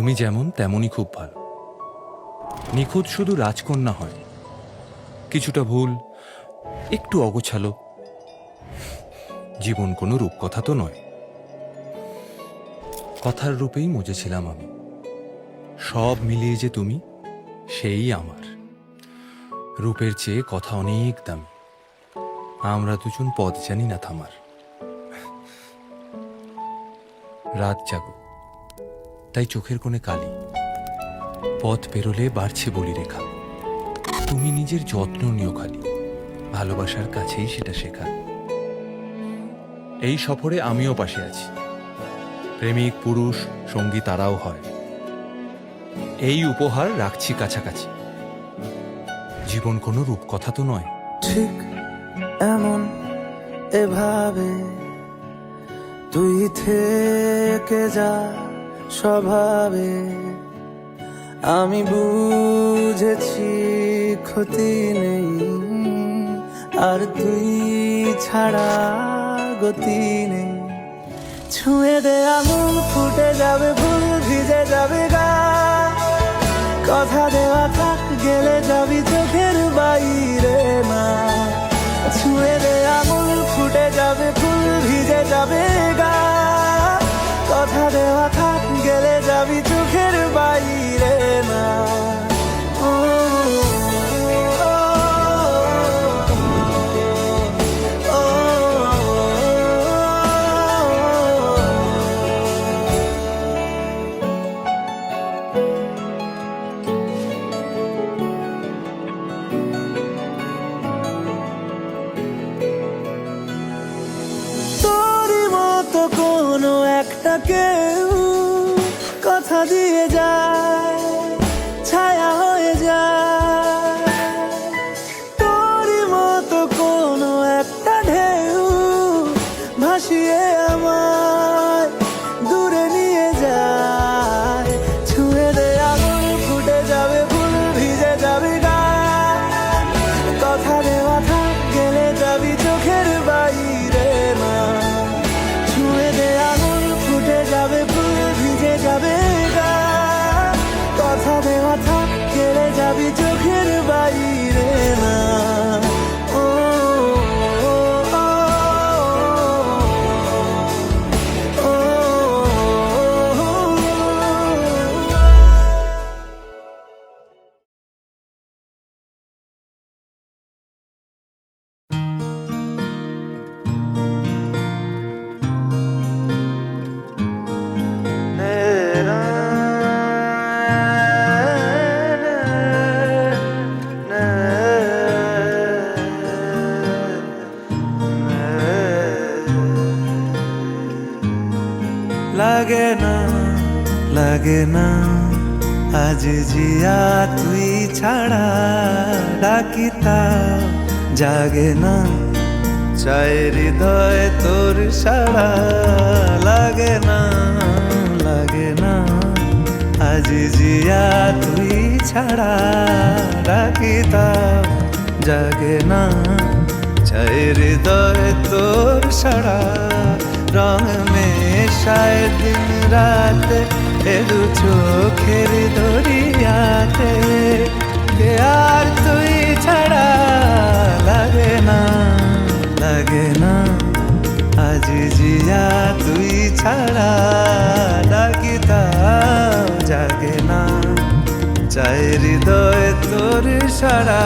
তুমি যেমন তেমনই খুব ভালো। নিখুঁত শুধু রাজকন্যা হয়, কিছুটা ভুল, একটু অগোছালো। জীবন কোনো রূপকথা তো নয়। কথার রূপেই মজেছিলাম আমি। সব মিলিয়ে যে তুমি, সেই আমার। রূপের চেয়ে কথা অনেক দামি। আমরা দুজন পথ জানি না থামার। রাত জাগো, তাই চোখের কোণে কালি। পথ পেরোলে বাড়ছে বলি রেখা। তুমি নিজের যত্ন নিও খালি, ভালোবাসার কাছেই সেটা শেখা। এই সফরে আমিও পাশে আছি। প্রেমিক পুরুষ সঙ্গী তারাও হয়। এই উপহার রাখছি কাছাকাছি। জীবন কোনো রূপকথা তো নয়। ঠিক এমন এভাবে তুই থেকে যা স্বভাবে। আমি বুঝেছি ক্ষতি নেই, আর তুই ছাড়া গতি নেই। ছুঁয়ে দে আঙুল, ফুটে যাবে ফুল, ভিজে যাবে গা। কথা দেওয়া থাক, গেলে যাবি চোখের বাইরে না। ছুঁয়ে দে আঙুল, ফুটে যাবে ফুল, ভিজে যাবে গা। কথা দেওয়া থাক, গেলে যাবি চোখের বাইরে না। কোনো একটা কেউ কথা দিয়ে যায়, ছায়া হয়ে যায়। তোরই মতো কোনো একটা ঢেউ ভাসিয়ে আমায় দূরে নিয়ে যায়। ছুঁয়ে দে আঙুল, ফুটে যাবে ফুল, ভিজে যাবে গান। কথা দেওয়া থাক, গেলে যাবি চোখের বাইরে না। ছুঁয়ে দে আঙুল, ফুটে যাবে ফুল, ভিজে যাবে গা। কথা দেওয়া থাক, গেলে যাবি চোখের বাইরে না। লাগে না, লাগে না আজ জিয়া তুই ছাড়া। ডাকিতা জাগে না, চায় হৃদয় তোর সারা। লাগে না, লাগে না আজ জিয়া তুই ছাড়া। ডাকিতা জাগে না, চায় হৃদয় তোর সারা। রং মেশায় দিন রাত এ দু চোখের দরিয়াতে। আর তুই ছাড়া লাগে না, লাগে না আজ জিয়া তুই ছাড়া। ডাকিতা জাগে না, চায় হৃদয় তোর সারা।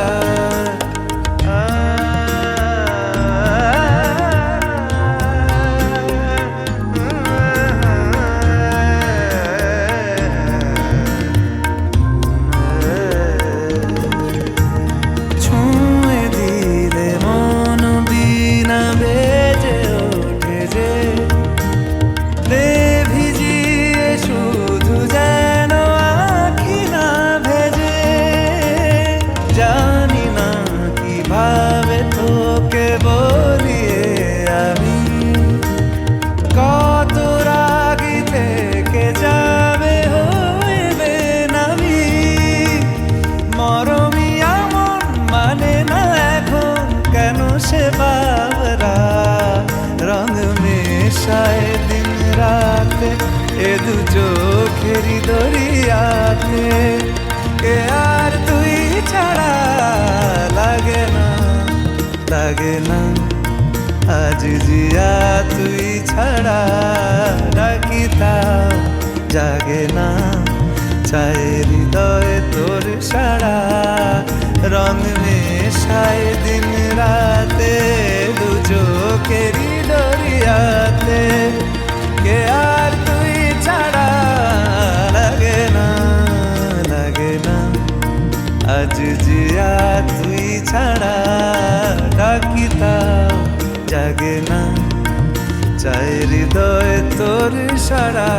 এ দু চোখের দরিয়া। দরিয়াতে, কে আর তুই ছাড়া লাগে না, লাগে না আজ জিয়া তুই ছাড়া, ডাকি তাও জাগে না, চায় হৃদয় তোর সারা, রং মেশায় দিন রাতে দু চোখেরই দরিয়াতে, কে আর তুই ছাড়া লাগে না, লাগে না আজ জিয়া তুই ছাড়া, ডাকি তাও জাগে না, চায় হৃদয় তোর সারা।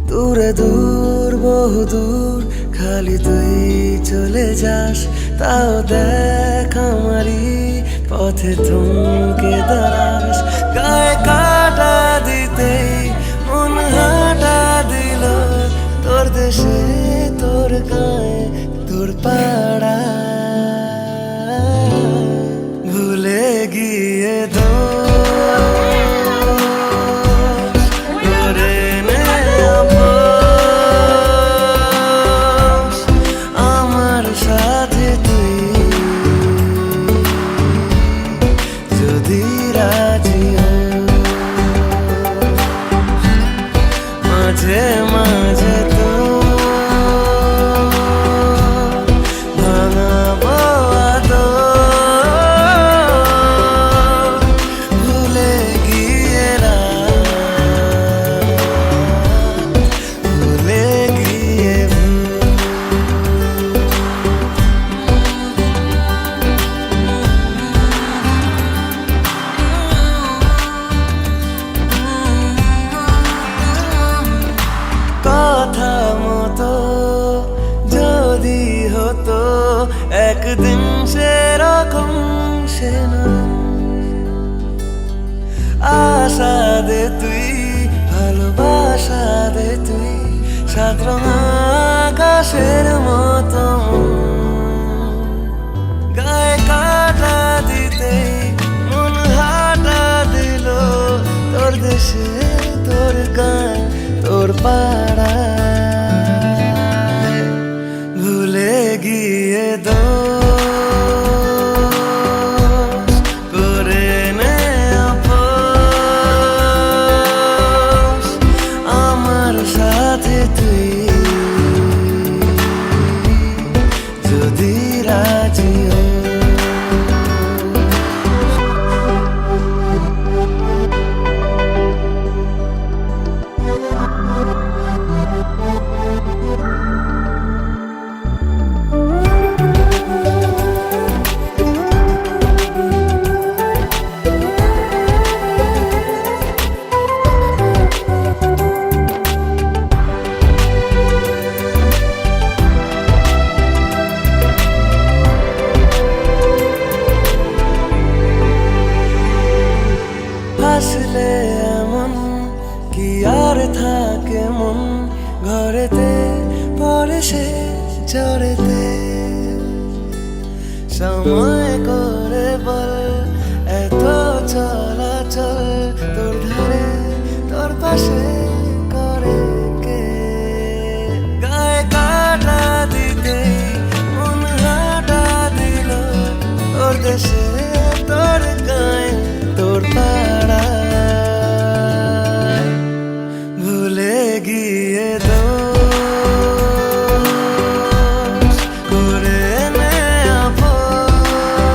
দূরে দূর বহু দূর খালি তুই চলে যাস, তাও দেখ আমারই পথে থমকে দাঁড়াস, গায়ে কাটা দিতেই মন হাঁটা দিল, তোর দেশে তোর গায়ে তোর পাড়া, ভুলে গিয়ে মাঝে মাঝে তো ভাঙা একদিন সেরকম সে নরম। আশা দে তুই, ভালোবাসা দে তুই, সাত রঙা আকাশের মতো গায়ে কাটা দিতেই মন হাঁটা দিল তোর দেশে, তোর গায়ে, তোর পাড়ায়। ভুলে গিয়ে দোষ করে নে আপোষ আমার সাথে তুই, যদি রাজি হোস। আসলে এমন কি আর থাকে মন ঘরেতে পরে সে ঝরেতে। সময় করে বল এত চলাচল তোর ধারে তোর পাশে করে কে? গায়ে কাটা দিতে মন হাঁটা দিল তোর দেশে, তোর গায়ে, তোর পাড়ায়। ভুলে গিয়ে দোষ করে নে আপোষ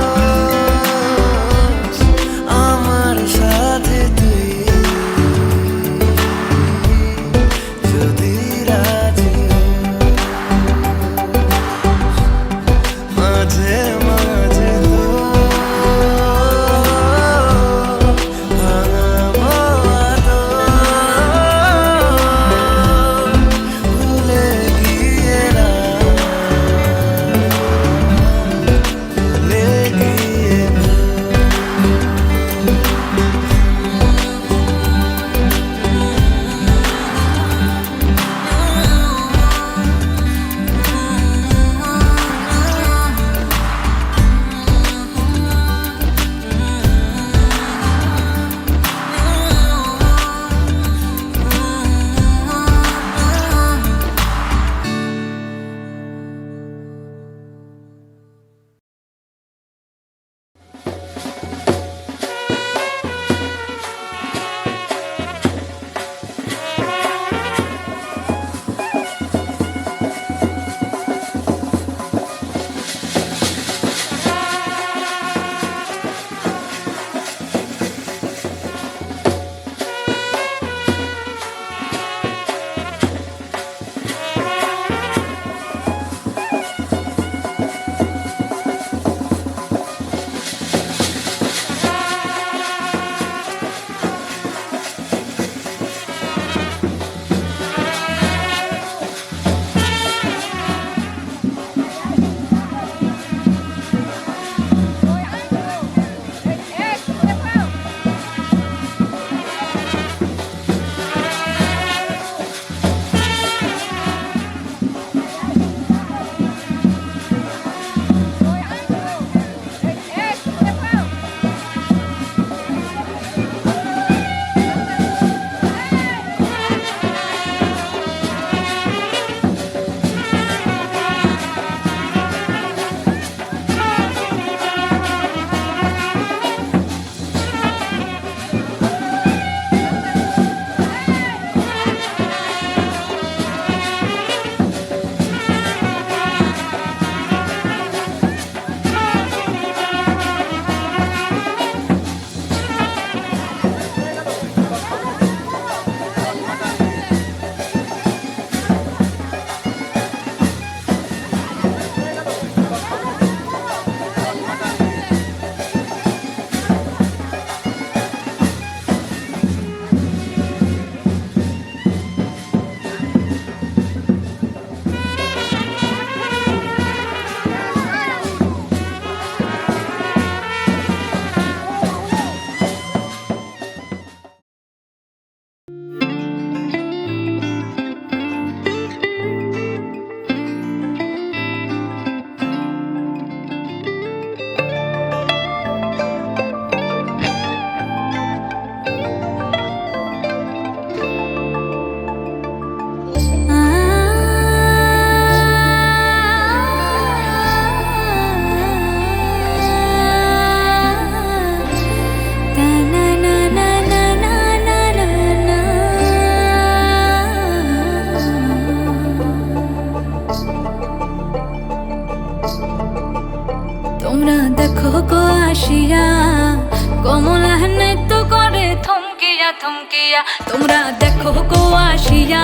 থমকিয়া থমকিয়া তোমরা দেখো গো আসিয়া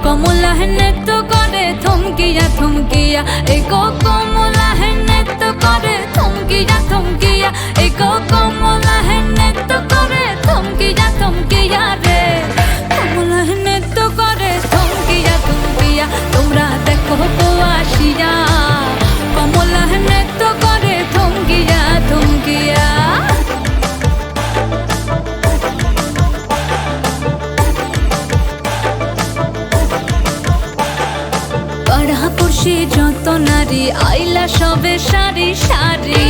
কমলা নৃত্য করে থমকিয়া থমকিয়া এই গো কমলা নৃত্য করে থমকিয়া থমকিয়া এই গো কমলা নৃত্য করে থমকিয়া থমকিয়া রে কমলা নৃত্য করে থমকিয়া থমকিয়া তোমরা দেখো গো আসিয়া কমলা নৃত্য করে থমকিয়া থমকিয়া পাড়াপড়শি যত নারী আইলা সবে সারি সারি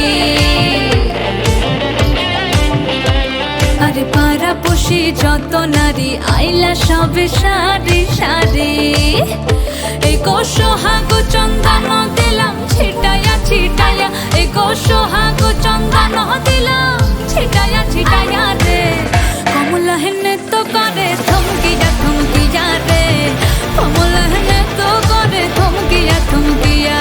আরে পাড়াপড়শি যত নারী আইলা সবে সারি সারি এই গো সোহাগ চন্দন দিলাম ছিটায়া ছিটায়া এই গো সোহাগ চন্দন দিলাম ছিটায়া ছিটায়া রে কমলা নৃত্য করে থমকিয়া থমকিয়া রে কমলা নৃত্য করে থমকিয়া থমকিয়া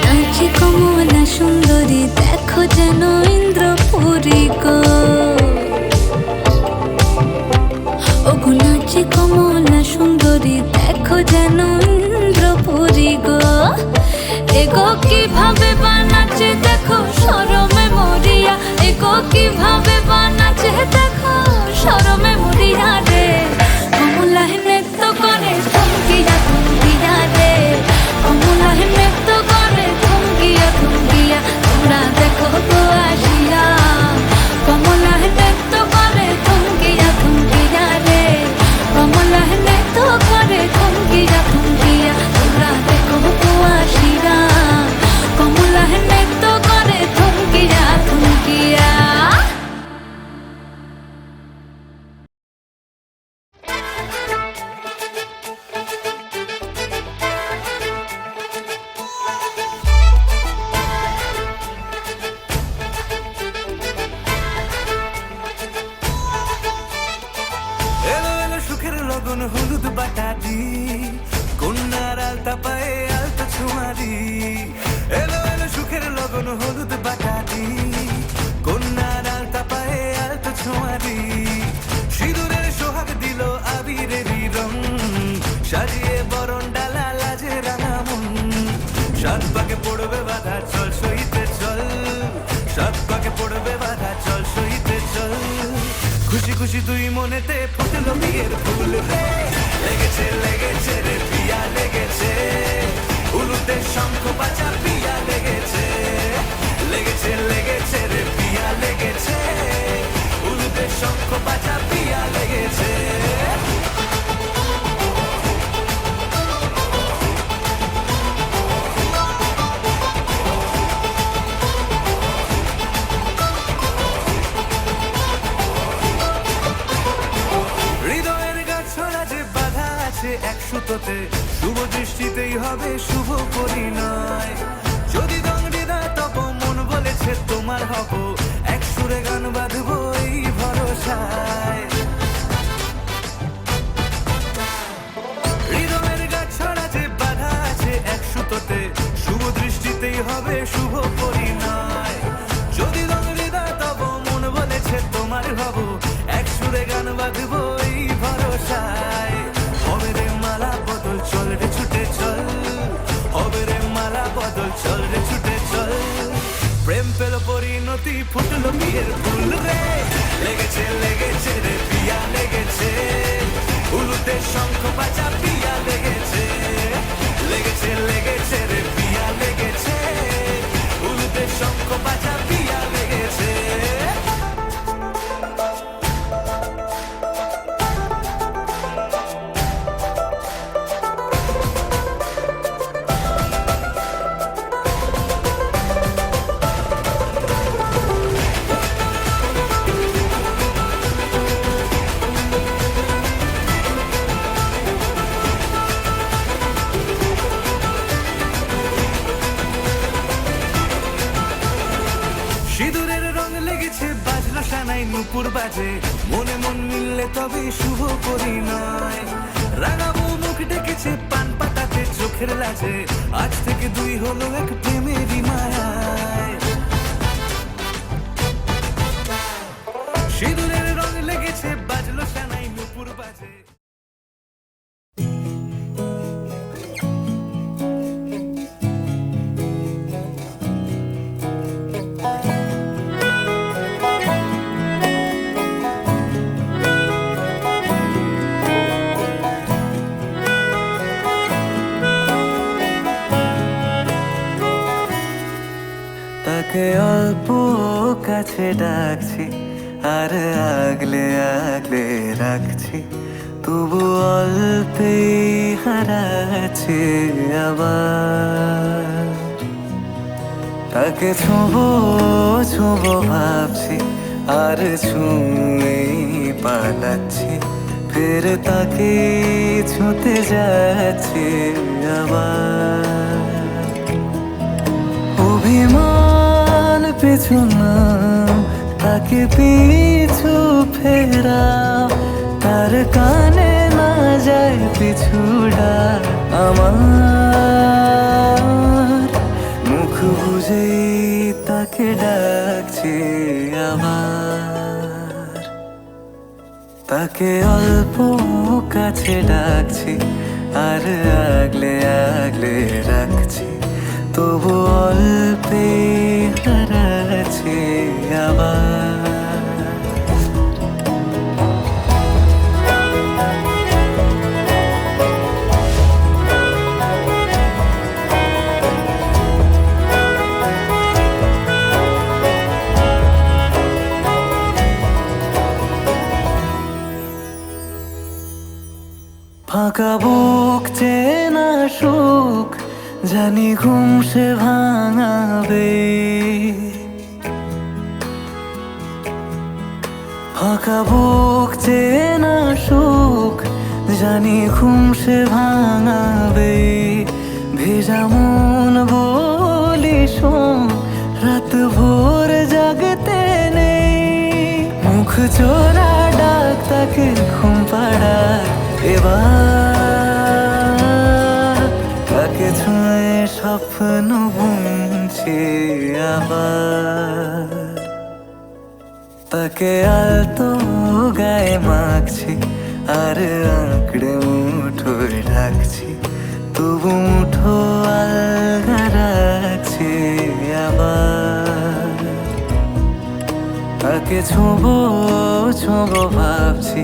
নাচে কমলা সুন্দরী দেখো যেন ইন্দ্রপুরী গো ওগো নাচে কমলা সুন্দরী দেখো যেন ইন্দ্রপুরী গো এগো কিভাবে বানাচ্ছে দেখো শরমে মরিয়া এগো কিভাবে বানাচ্ছে দেখো শরমে মরিয়া রে কমলা নৃত্য করে থমকিয়া থমকিয়া রে কমলা নৃত্য করে থমকিয়া থমকিয়া তোমরা দেখো গো আসিয়া কমলা নৃত্য করে থমকিয়া থমকিয়া রে কমলা নৃত্য করে থমকিয়া থমকিয়া তোমরা দেখো গো আসিয়া কমলা নৃত্য করে থমকিয়া থমকিয়া এলো এলো সুখের লগন হলুদ বাটাটি কন্যার আলতা পায়ে আলতা ছোঁয়ারি এলো এলো সুখের লগন হলুদ বাটাটি কন্যার আলতা পায়ে আলতা ছোঁয়ারি সিঁদুরের সোহাগ দিল আবিরেরই রং সাজিয়ে বরণ ডালা লাজে রাঙা মন সাত পাকে পড়বে বাধা চল সইতে চল সাত পাকে পড়বে বাধা চল সইতে চল খুশি খুশি তুই মনেতে ফুটলো বিয়ের ফুল রে লেগেছে লেগেছে রে পিয়া লেগেছে উলুতে শঙ্খ বাজা পিয়া লেগেছে লেগেছে লেগেছে রে পিয়া লেগেছে উলুতে শঙ্খ বাজা পিয়া লেগেছে হৃদয়ের গাছড়া যে বাধা আছে এক সুতোতে শুভ দৃষ্টিতেই হবে শুভ পরিণয় যদি দংডিদা তব মন বলেছে তোমার হব এক সুরে গান বাঁধবো এই ভরসায় হৃদয়ের গাছড়া যে বাধা আছে এক সুতোতে শুভ দৃষ্টিতেই হবে শুভ পরিণয় যদি দংডিদা তব মন বলেছে তোমার হব এক সুরে গান বাঁধবো এই ভরসায় হবে রে মালা বদল চল রে ছুটে চল হবে রে মালা বদল চল রে ছুটে চল প্রেম পেল পরিণতি ফুটলো বিয়ের ফুল রে লেগেছে লেগেছে রে পিয়া লেগেছে উলুতে শঙ্খ বাজা পিয়া লেগেছে লেগেছে লেগেছে রে পিয়া লেগেছে উলুতে শঙ্খ বাজা পিয়া লেগেছে সানাই নুপুর বাজে মনে মন মিললে তবে শুভ পরিণয় রাঙাবো মুখ ডেকেছে পান পাতা বাজে চোখের লাজে, আজ থেকে দুই হলো এক প্রেমেরই মায়ায়। সিঁদুরের রং লেগেছে, বাজলো সানাই নুপুর বাজে। তাকে অল্প কাছে ডাকছি, আর আগলে আগলে রাখছি, তবু অল্পেই হারাচ্ছি আবার। তাকে ছোঁবো ছোঁবো ভাবছি, আর ছুঁয়ে পালাচ্ছি, ফের তাকে ছুঁতে যাচ্ছি আবার। অভিমান পিছু না, তাকে পিছু ফেরাও, তার কানে না যায় পিছুড়া আমার। মুখ বুঝেই তাকে ডাকছি আবার। তাকে অল্প কাছে ডাকছি, আর আগলে আগলে রাখছি, তবু অল্পে হারাচ্ছি আবার। ফাঁকা বুক চেনা সুখ, জানি ঘুম সে ভাঙাবে। ফাঁকা বুক চেনা সুখ, জানি ঘুম সে ভাঙাবে। ভেজা মন বলি শোন, রাত ভোর জাগতে নেই। মুখ চোরা ডাক তাকে ঘুম পাড়ায় এবার। তাকে ছুঁয়ে স্বপ্ন বুনছি আবার। তাকে আলতো গায়ে মাখছি, আর আঁকড়ে মুঠোয় ঢাকছি, তবু মুঠো আলগা রাখছি আবার। তাকে ছোঁবো ছোঁবো ভাবছি,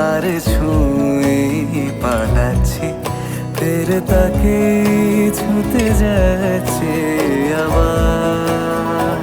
আর ছুঁয়ে পালাচ্ছি, ফের তাকে ছুঁতে যাচ্ছে আবার।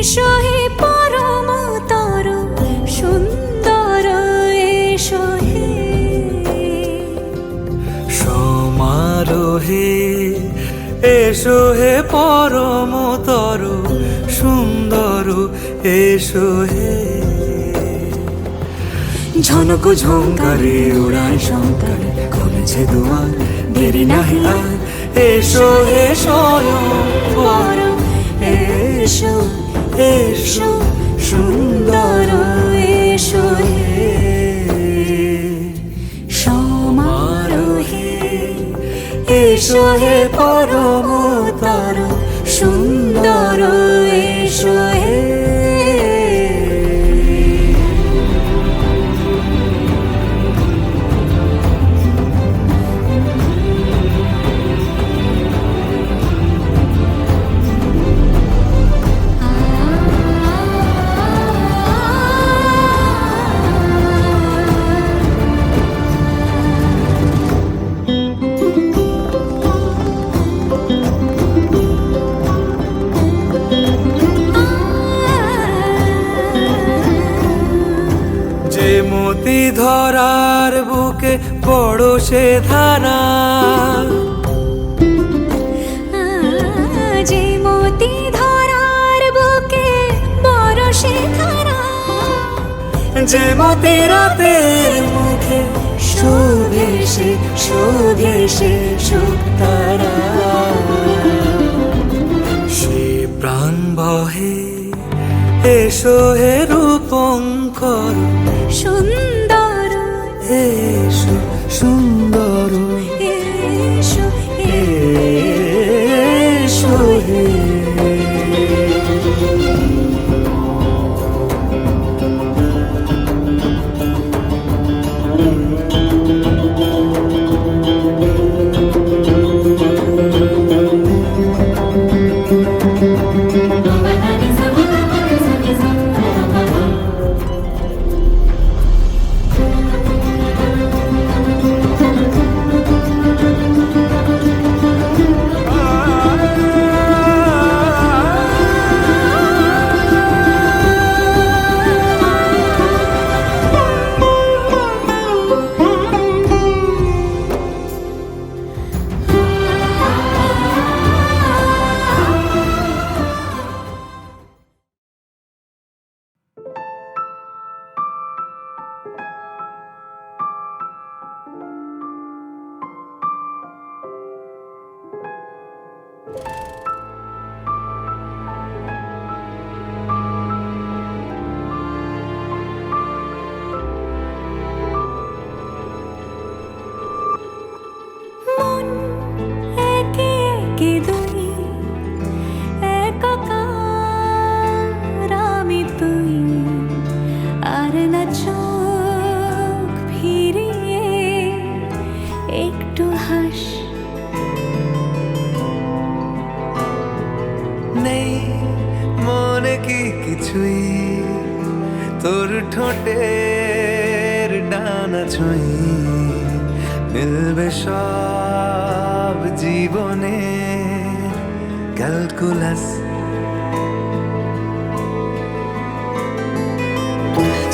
এসো হে পরমতর সুন্দর এসো হে সমারোহে এসো হে পরমতর সুন্দর এসো হে ঝনক ঝঙ্কারে উড়ায় শঙ্কর খুলেছে দুয়ার দেরি নাহি আর এসো হে স্বয়ং পর এসো এসো সুন্দর এসো হে সমারোহে এসো হে পরমতর সুন্দর এসো হে যে মতি ধরার বুকে বড় সে ধারা যে মতি ধরার বুকে বরসে ধারা যে মতি রাতের মুখে শোভে সে শোভে সে সুতারা সে প্রাণ বহে এসো হে রূপঙ্কর সুন্দর এসো সুন্দর এসো এসো হে মন একে একে দুই একাকার আমি তুই আর না চোখ ফিরিয়ে একটু হাস নেই মনে কি কিছুই তোর ঠোঁটের ডানা ছুঁই মিলবে সব জীবনে ক্যালকুলাস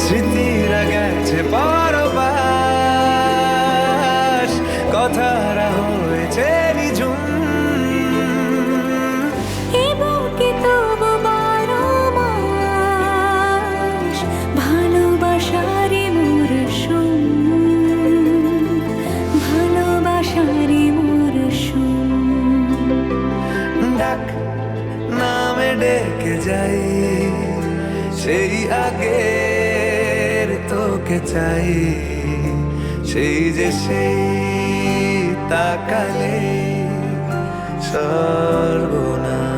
স্মৃতিরা গেছে পরবাস কথারা হয়েছে নিঝুম এ বুকে তবু বারো মাস ভালোবাসারি মরশুম ভালোবাসারি মরশুম ডাক নামে ডেকে যাই সেই আগের তোকে চাই সেই যে সেই তাকালে সর্বনাশ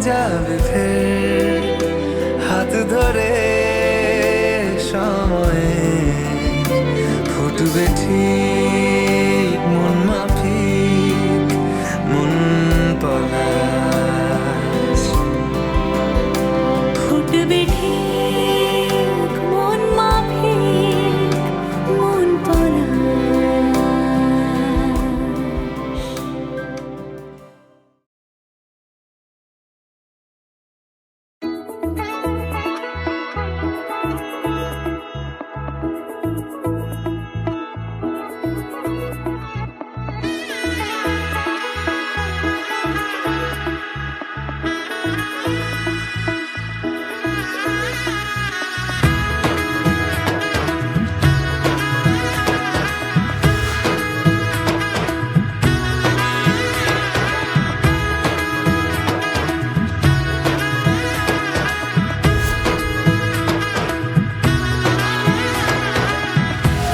যাবে ফের হাত ধরে সময়ে ফুটবে ঠিক মন মাফিক মন পলাশ ফুটবে ঠিক মন মাফিক মন পলাশ।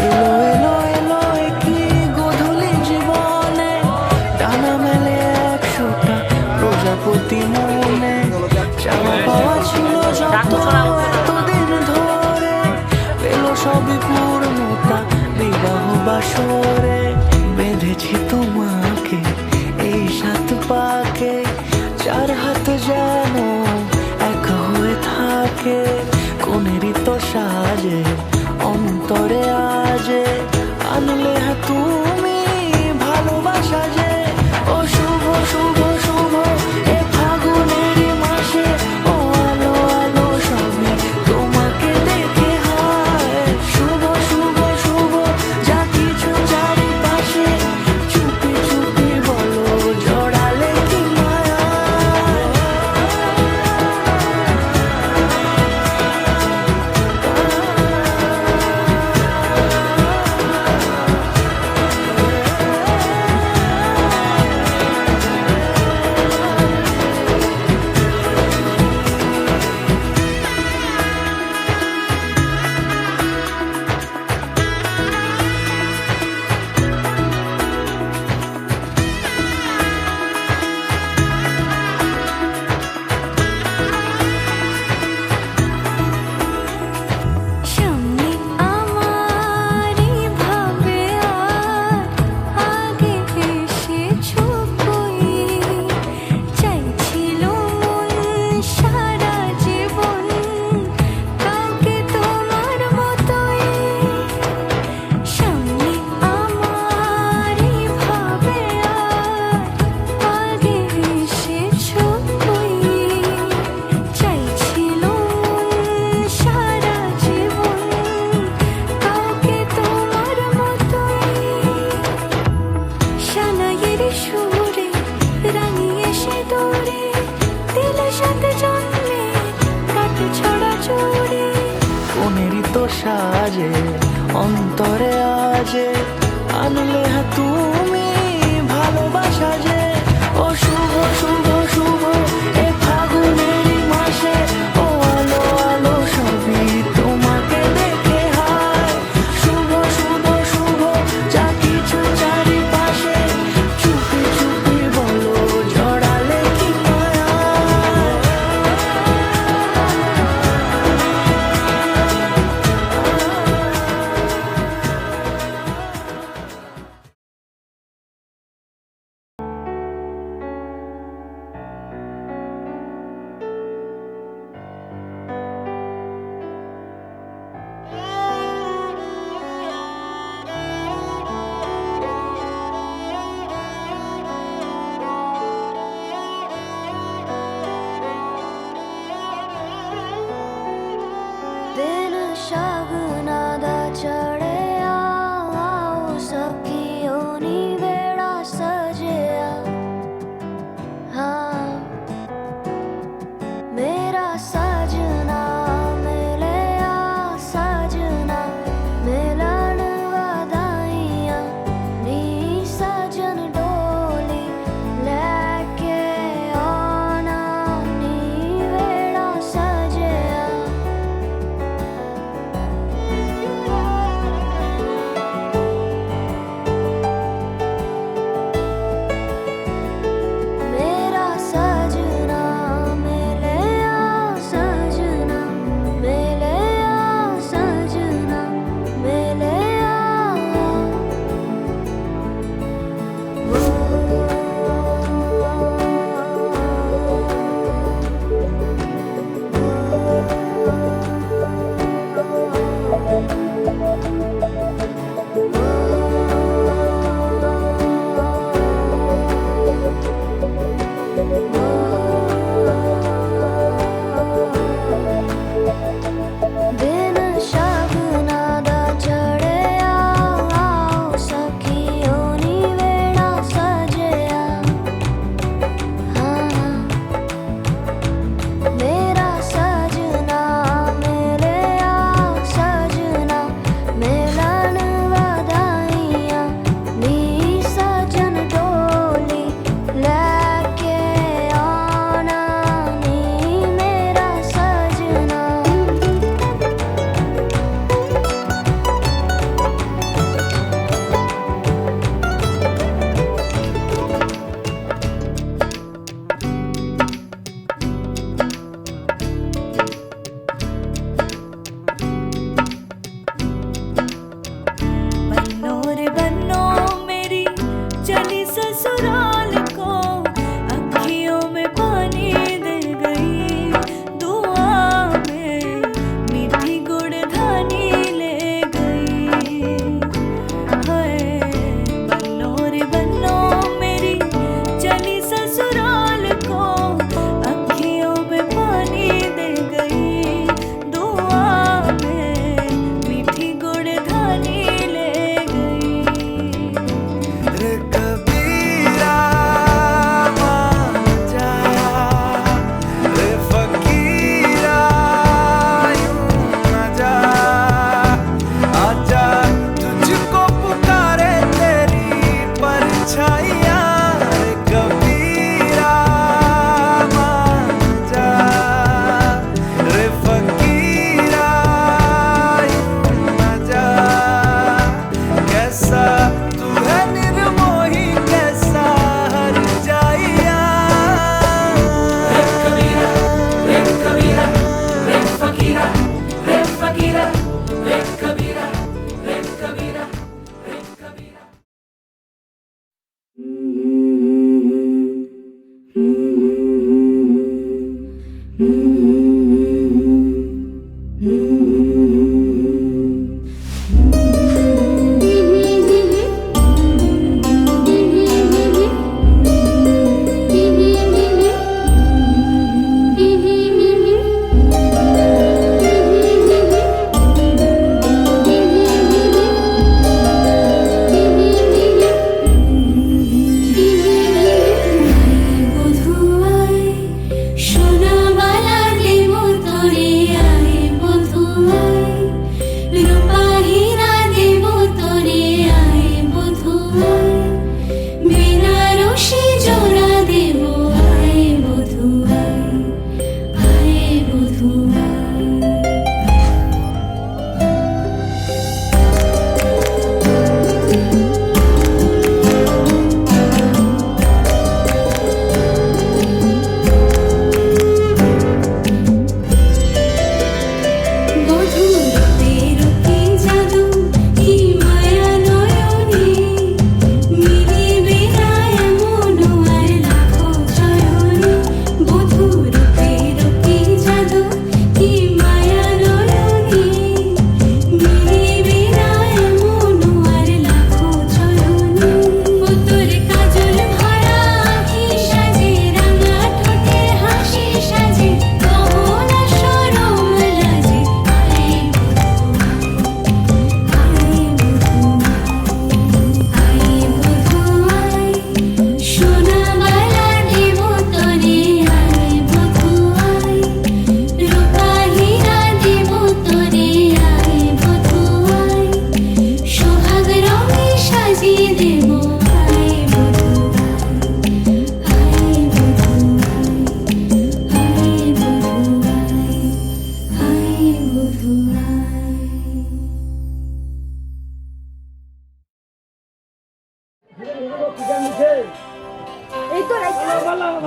এলো এলো এলো কি গোধূলি জীবনে ডানা মেলে 100টা প্রজাপতি মনে চাওয়া পাওয়া ছিল যত এতদিন ধরে পেল সবই পূর্ণতা বিবাহ বাসরে বেঁধেছি তোমাকে এই 7 পাকে 4 হাত যেন এক হয়ে থাকে কোনেরই তো সাজে অন্তরে আজে আনলে তুমি ভালোবাসা যে ও শুভ শুভ শুভ এ ফাগুনেরই মাসে ও আলো আলো সবই তোমাকে দেখে হয় শুভ শুভ শুভ যা কিছু চারিপাশে চুপি চুপি বলো জড়ালে কি মায়া সামনে আমারই ভাবে আর আগে এসেছো কই চাইছিল মন সারা জীবন কাউকে তোমার মতোই সামনে আমারই ভাবে আর আগে এসেছো কই চাইছিল মন সারা জীবন কাউকে তোমার মতোই সানাইয়ের সুরে রাঙিয়ে সে দৌড়ে দিলের সাথে জন্মে কাট ছড়া চড়ে কোনেরই তো সাজে অন্তরে আজে আনলে তুমি ভালোবাসা যে ও শুভ শুভ শুভ এ ফাগুনেরই মাসে ও আলো আলো সবই তোমাকে দেখে হয় শুভ শুভ শুভ যা কিছু চারিপাশে চুপি চুপি বলো জড়ালে কি মায়া दिन शगुना दा चढ़िया आओ सखियो नी बेड़ा सजिया हाँ मेरा सजना मिलिया सजना मिलन वधाइयां नी सजन डोली लेके आना नी बेड़ा सजिया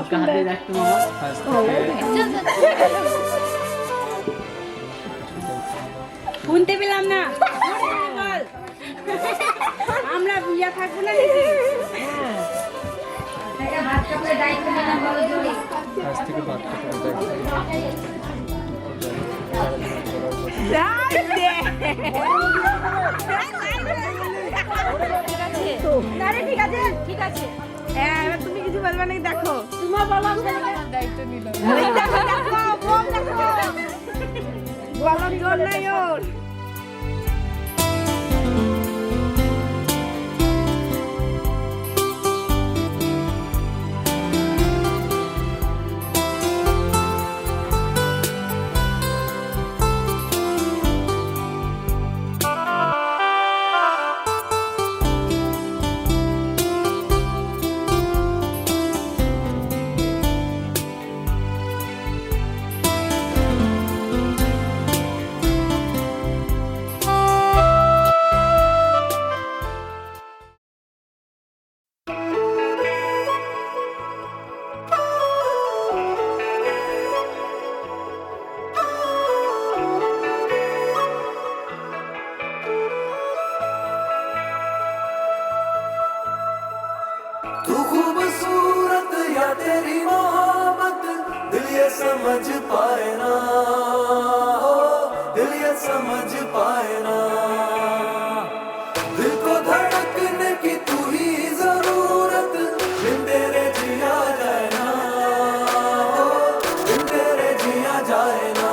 उसका हाथ দিয়ে রাখতো মামা শুনতে পেলাম না বল। আমরা বুঝা থাকবো না নাকি ভাত কাপড়ের দায়িত্ব নিলাম বলো জোরে আজ থেকে ভাত কাপড় ঠিক আছে ঠিক আছে হ্যাঁ এবার তুমি কিছু বলবে নাকি দেখো তোমার বলো দায়িত্ব নিল দেখো দেখো বল দেখো বলো জোর নাই ওর तू खूबसूरत या तेरी मोहब्बत दिल ये समझ पाए ना दिल ये समझ पाए ना दिल को धड़कने की तू ही जरूरत बिन तेरे जिया जाए ना बिन तेरे जिया जाए ना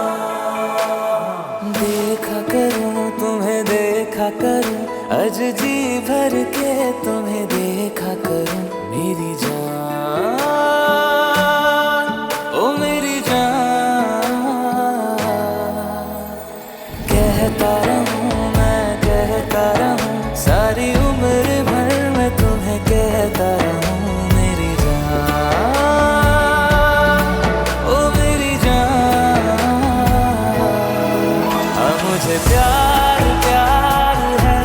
देखा करूं तुम्हें देखा करूं आज जी भर के तुम्हें देखा करूं मेरी जान ओ मेरी जान कहता रहूं मैं कहता रहूं सारी उम्र भर मैं तुम्हें कहता रहूं मेरी जान ओ मेरी जान अब मुझे प्यार प्यार है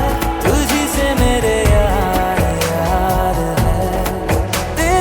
तुझी से मेरे यार यार है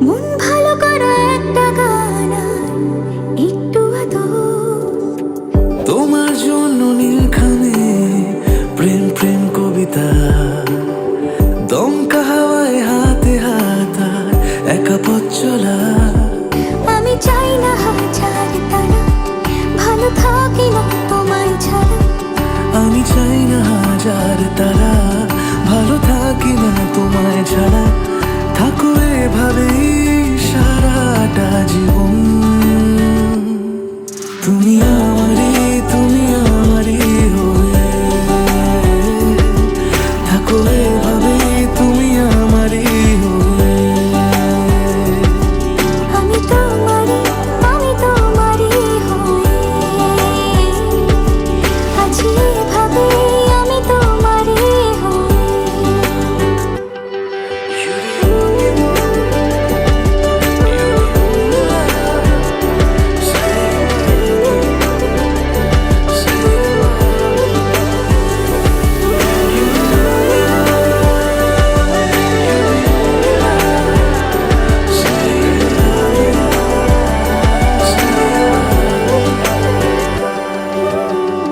মন ভালো করা একটা গান আর একটু আদর। তোমার জন্য নীলখানে প্রেম প্রেম কবিতা, দমকা হাওয়ায় হাতে হাত একা পথ চলা। আমি চাই না হাজার তারা, ভালো থাকি না তোমায় ছাড়া। আমি চাই না হাজার তারা, ভালো থাকি না তোমায় ছাড়া। থাকো এভাবেই সারাটা জীবন। তুমি আমারই হয়ে থাকো এভাবেই, তুমি আমারই হয়ে। আমি তোমারই হয়ে আছি এভাবে, আমি তোমারই হয়ে।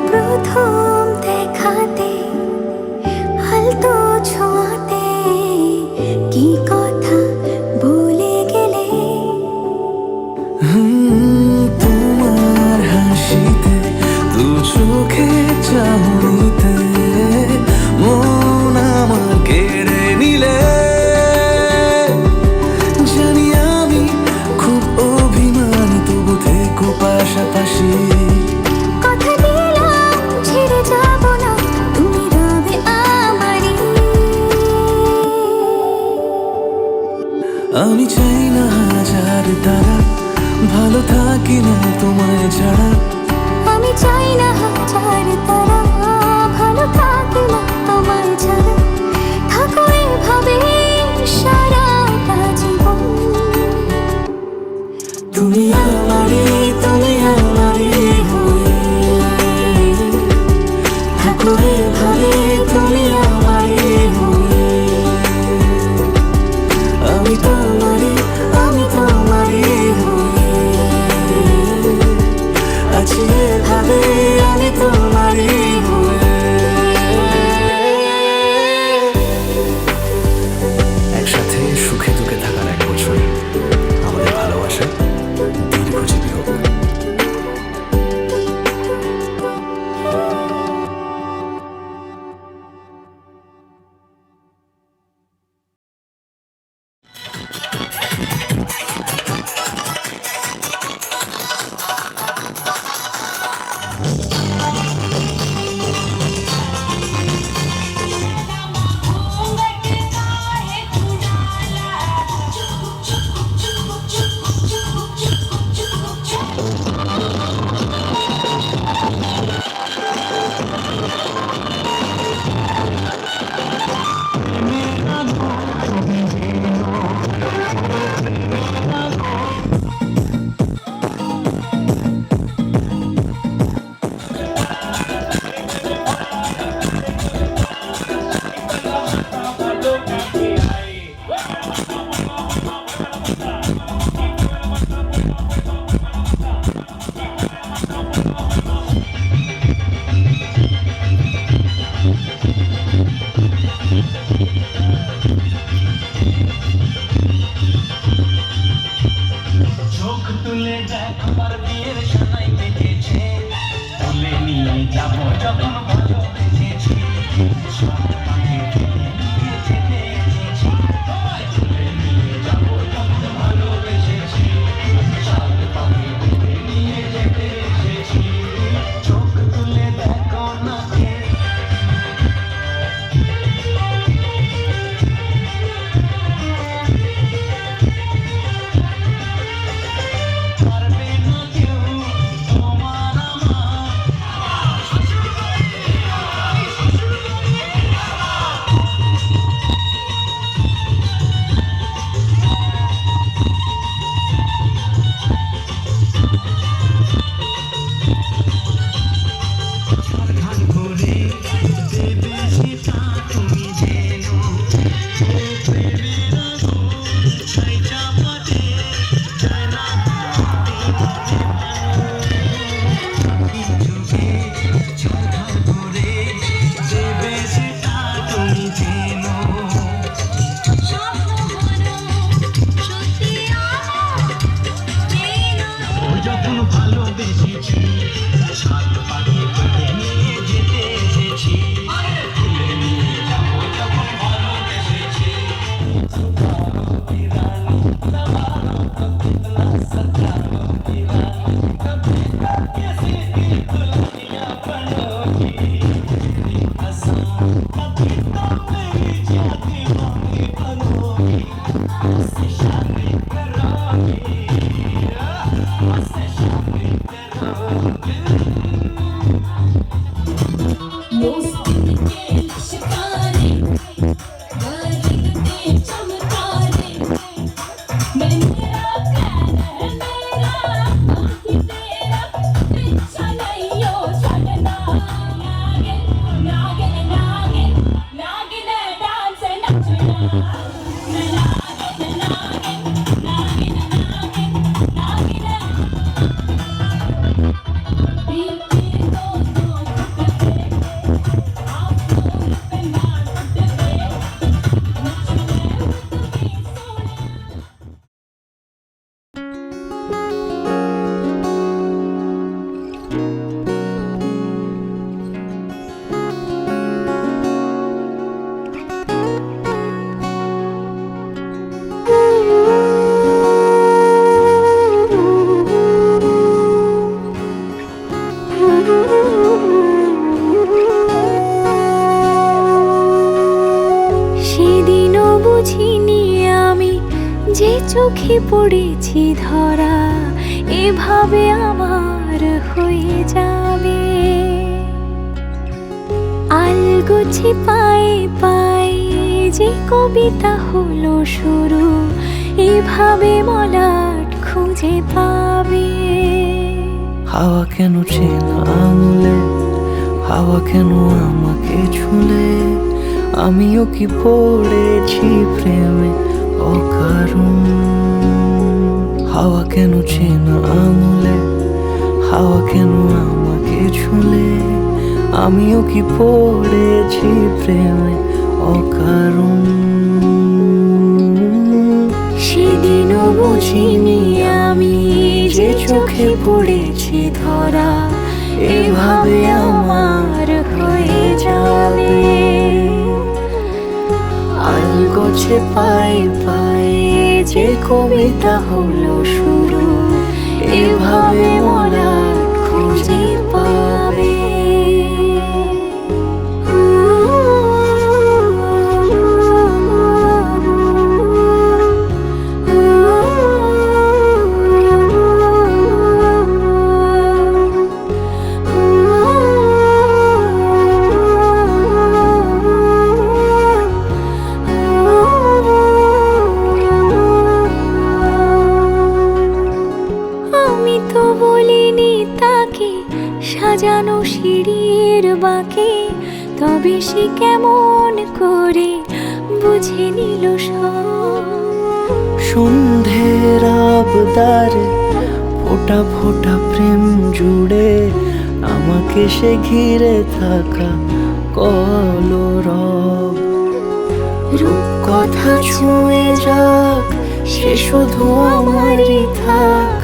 প্রথম দেখাতে আলতো ছোঁয়াতে কি কথা বলে গেলে। তোমার হাসিতে, দু চোখে চাহনিতে মন আমার কেড়ে নিলে। জানি আমি খুব অভিমান, তবু থেকো পাশাপাশি। কথা দিলাম ছেড়ে যাব না, তুমি রবে আমারই। আমি চাই না হাজার তারা, ভালো থাকি না তোমায় ছাড়া। আমি চাই না হাজার তারা, ভালো থাকি না তোমায় ছাড়া। থাকো এভাবে সারাটা জীবন। তুমি আমারই হয়ে থাকো এভাবে, তুমি আমারই হয়ে। আমি তোমারই হয়ে আছি এভাবে, আমি তোমারই হয়ে। একসাথে সুখে দুঃখে থাকার 1 বছর আমাদের ভালোবাসা দীর্ঘজীবী হোক। চোখ তুলে দেখ আমার বিয়ের সানাই বেঁচেছে, তুলে নিয়ে যাব যখন ভালোবেসেছি। তুলে নিয়ে যাব যখন ভালোবেসেছি, সাত পাখি তুলে নিয়ে যেতে এসেছি। চোখ তুলে দেখো না কে পারবে না কেউ তোমার আমার। সেদিনও বুঝিনি আমি যে চোখে পড়েছি ধরা এভাবে আমার হয়ে যাবে। আলগোছে পায়ে পায়ে যে কবিতা হলো শুরু এভাবে মলাট খুঁজে পাবে। হাওয়া কেন চেনা আঙুলে, হাওয়া কেন আমাকে ছুলে, আমিও কি পড়েছি প্রেমে অকারণ। হাওয়া কেন চেনা আঙুলে, হাওয়া কেন আমাকে ছুলে, আমিও কি পড়েছি প্রেমে অকারণ। সেদিনও বুঝিনি আমি যে চোখে পড়েছি ধরা এভাবে আমার হয়ে যাবে। আলগোছে পায়ে পায়ে যে কবিতা হলো শুরু এভাবে মোরা খুঁজে পাবে। সাজানো সিঁড়ির বাঁকে তবে সে কেমন করে বুঝে নিল সব। সন্ধ্যের আবদারে ফোটা ফোটা প্রেম জুড়ে আমাকে সে ঘিরে থাকা কলরব। রূপকথা ছুঁয়ে যাক সে শুধু আমারই থাক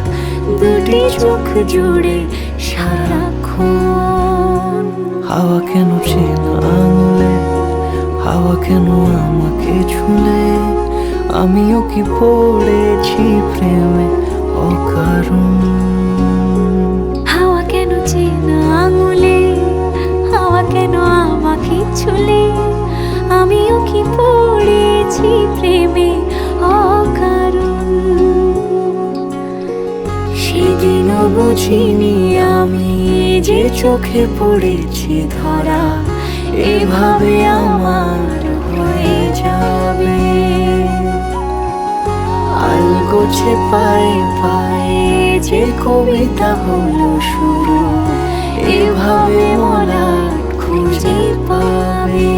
দুটি চোখ জুড়ে সারাক্ষণ। হাওয়া কেন চেনা আঙুলে, হাওয়া কেন আমাকে ছুলে, আমিও কি পড়েছি প্রেমে অকারণ। হাওয়া কেন চেনা আঙুলে, হাওয়া কেন আমাকে ছুলে, আমিও কি পড়েছি প্রেমে অকারণ। সেদিনও বুঝিনি আমি যে চোখে পড়েছি ধরা এভাবে আমার হয়ে যাবে। আলগোছে পায়ে পায়ে যে কবিতা হলো শুরু এভাবে মোরা খুঁজে পাবে।